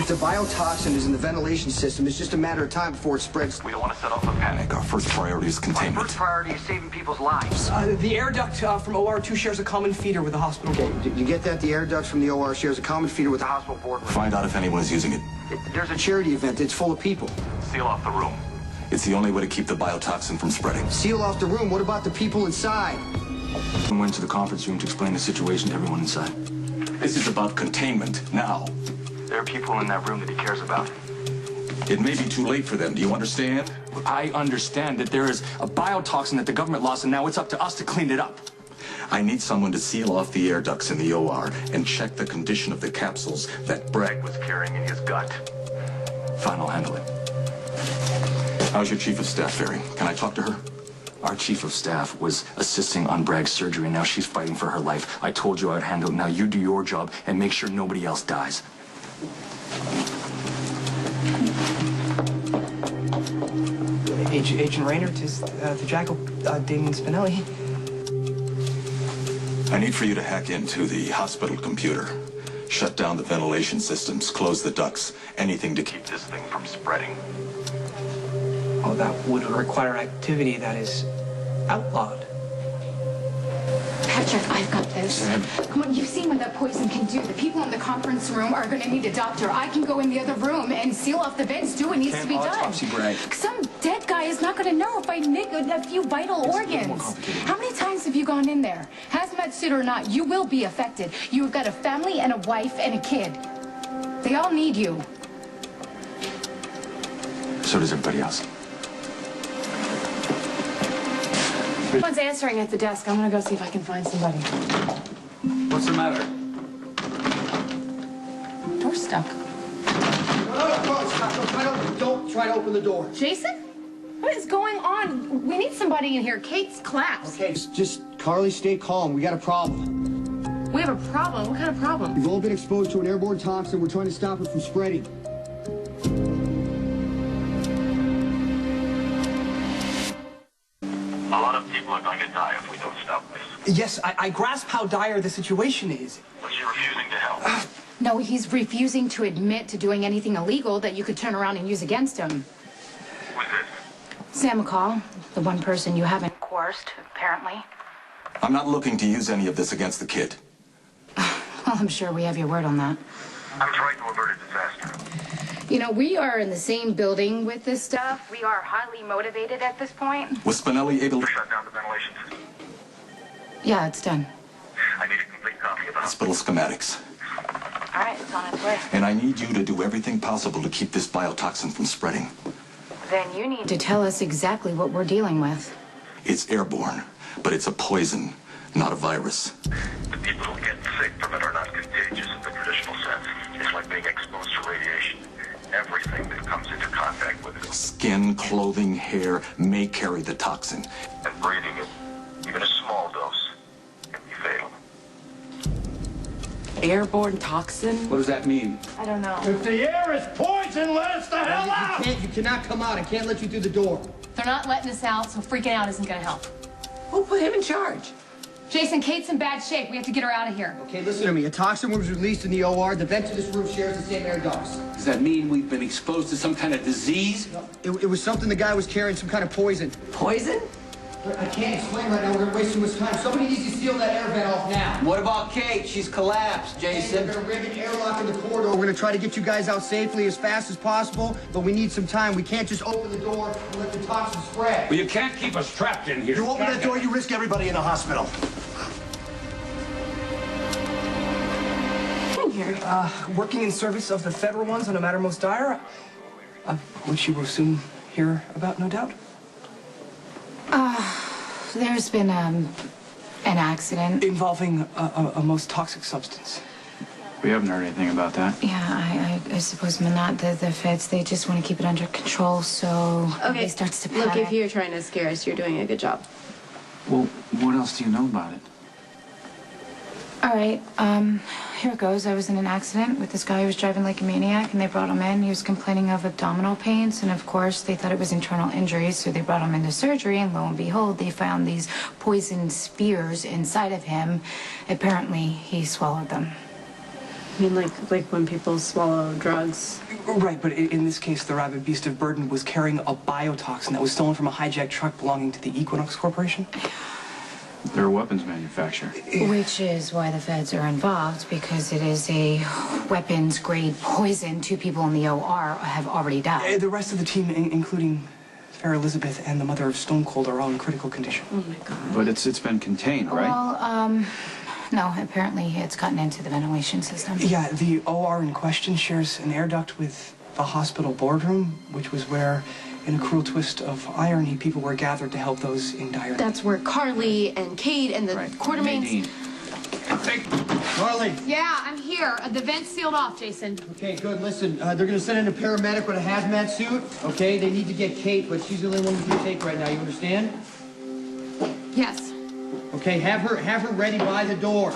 If the biotoxin is in the ventilation system, it's just a matter of time before it spreads. We don't want to set off a panic. Our first priority is containment. Our first priority is saving people's lives. The air duct from OR2 shares a common feeder with the hospital board. Okay, you get that? The air ducts from the OR shares a common feeder with the hospital board. Find out if anyone is using it. There's a charity event. It's full of people. Seal off the room. It's the only way to keep the biotoxin from spreading. Seal off the room? What about the people inside? I went to the conference room to explain the situation to everyone inside. This is about containment now. There are people in that room that he cares about. It may be too late for them. Do you understand? I understand that there is a biotoxin that the government lost, and now it's up to us to clean it up. I need someone to seal off the air ducts in the OR and check the condition of the capsules that Bragg was carrying in his gut. Fine, I'll handle it. How's your chief of staff faring? Can I talk to her? Our chief of staff was assisting on Bragg's surgery, and now she's fighting for her life. I told you I'd handle it. Now you do your job and make sure nobody else dies. Agent Raynor, tis the jackal, Damon Spinelli. I need for you to hack into the hospital computer. Shut down the ventilation systems, close the ducts, anything to keep this thing from spreading. Oh, that would require activity that is outlawed. Patrick, I've got this. Come on, you've seen what that poison can do. The people in the conference room are going to need a doctor. I can go in the other room and seal off the vents, do what needs to be done. Autopsy, Bragg. Some dead guy is not going to know if I nick a few vital organs. How many times have you gone in there? Hazmat suit or not, you will be affected. You have got a family and a wife and a kid. They all need you. So does everybody else. No one's answering at the desk. I'm gonna go see if I can find somebody. What's the matter? Door's stuck. Don't try to open the door. Jason? What is going on? We need somebody in here. Kate's collapsed. Okay, just Carly, stay calm. We got a problem. We have a problem? What kind of problem? We've all been exposed to an airborne toxin. We're trying to stop it from spreading. A lot of people are going to die if we don't stop this. Yes, I grasp how dire the situation is. But you're refusing to help. No, he's refusing to admit to doing anything illegal that you could turn around and use against him. Who's this? Sam McCall, the one person you haven't coerced, apparently. I'm not looking to use any of this against the kid. Well, I'm sure we have your word on that. I'm trying to avert a disaster. You know, we are in the same building with this stuff. We are highly motivated at this point. Was Spinelli able to shut down the ventilation system? Yeah, it's done. I need a complete copy of the hospital schematics. All right, it's on its way. And I need you to do everything possible to keep this biotoxin from spreading. Then you need to tell us exactly what we're dealing with. It's airborne, but it's a poison, not a virus. The people who get sick from it are not contagious in the traditional sense. It's like being exposed to radiation. Everything that comes into contact with it. Skin, clothing, hair may carry the toxin. And breathing it, even a small dose, can be fatal. Airborne toxin? What does that mean? I don't know. If the air is poison, let us the hell out! You cannot come out. I can't let you through the door. They're not letting us out, so freaking out isn't gonna help. Who put him in charge? Jason, Kate's in bad shape. We have to get her out of here. Okay, listen to me. A toxin was released in the OR. The vent to this room shares the same air ducts. Does that mean we've been exposed to some kind of disease? No, it was something the guy was carrying, some kind of poison. Poison? I can't explain right now. We're gonna waste too much time. Somebody needs to seal that air vent off now. What about Kate? She's collapsed, Jason. They're gonna rig an airlock in the corridor. We're gonna try to get you guys out safely as fast as possible, but we need some time. We can't just open the door and let the toxin spread. Well, you can't keep us trapped in here. You open that door, you risk everybody in the hospital. Working in service of the federal ones on a matter most dire, which you will soon hear about, no doubt. There's been, an accident. Involving a most toxic substance. We haven't heard anything about that. Yeah, I suppose not. The feds, they just want to keep it under control, so Okay, he starts to panic. look, if you're trying to scare us, you're doing a good job. Well, what else do you know about it? All right, here it goes. I was in an accident with this guy who was driving like a maniac, and they brought him in. He was complaining of abdominal pains, and of course, they thought it was internal injuries, so they brought him into surgery, and lo and behold, they found these poison spears inside of him. Apparently, he swallowed them. I mean, like when people swallow drugs. Right, but in this case, the rabid beast of burden was carrying a biotoxin that was stolen from a hijacked truck belonging to the Equinox Corporation. They're a weapons manufacturer. Which is why the feds are involved, because it is a weapons-grade poison. 2 people in the OR have already died. The rest of the team, including Fair Elizabeth and the mother of Stone Cold, are all in critical condition. Oh my God. But it's been contained, right? Well, no, apparently it's gotten into the ventilation system. Yeah, the OR in question shares an air duct with the hospital boardroom, which was where, in a cruel twist of irony, people were gathered to help those in dire need. That's where Carly and Kate and the Quartermains... Carly. Yeah, I'm here. The vent's sealed off, Jason. Okay, good. Listen, they're going to send in a paramedic with a hazmat suit. Okay, they need to get Kate, but she's the only one we can take right now. You understand? Yes. Okay, have her ready by the door.